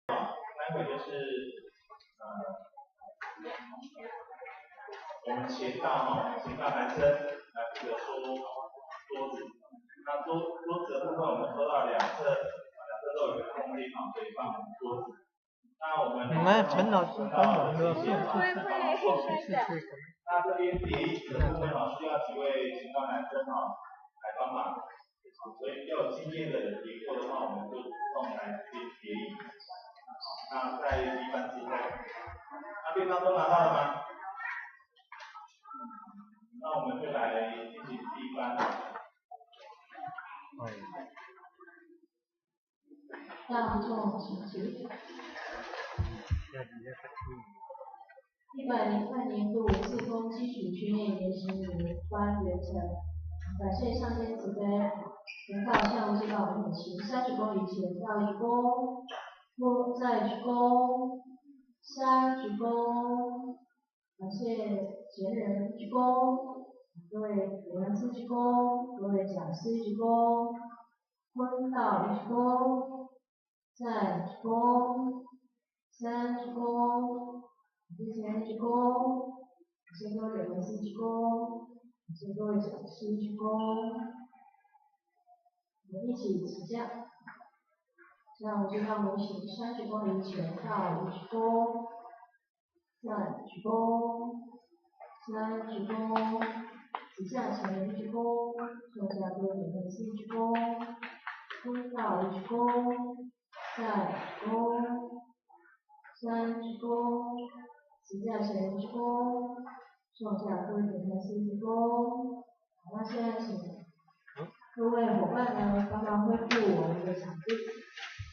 待会就是我们前道男生来负责说桌子。那桌子的部分我们说到两侧都有一个空间可以放桌子。那我们陈老师帮我们的会。那这边叠椅子的部分需要几位前道男生来帮忙。所以要有经验的人叠过的话，我们就送来叠椅。那在一般之后，那便当都拿到了吗？那我们就来进行第一班。大众请举。103年度自工基础训练研习营班完成，感谢上天慈悲，能到下午知道我们行30公里前到1公，再鞠躬，3鞠躬，感谢前人鞠躬，各位委员师鞠躬，各位讲师鞠躬，坤道鞠躬，再鞠躬，3鞠躬。之前鞠躬，感谢各位委员师鞠躬，感谢各位讲师鞠躬，我们一起起降。那我就让我们行30公里前到鞠躬，再鞠躬，3鞠躬，起降前鞠躬，坐下各位委员师鞠躬，坤道鞠躬，再鞠躬，3鞠躬。起降前鞠躬，坐下各位委员师鞠躬。好，那现在请各位伙伴呢帮忙恢复我们的场地。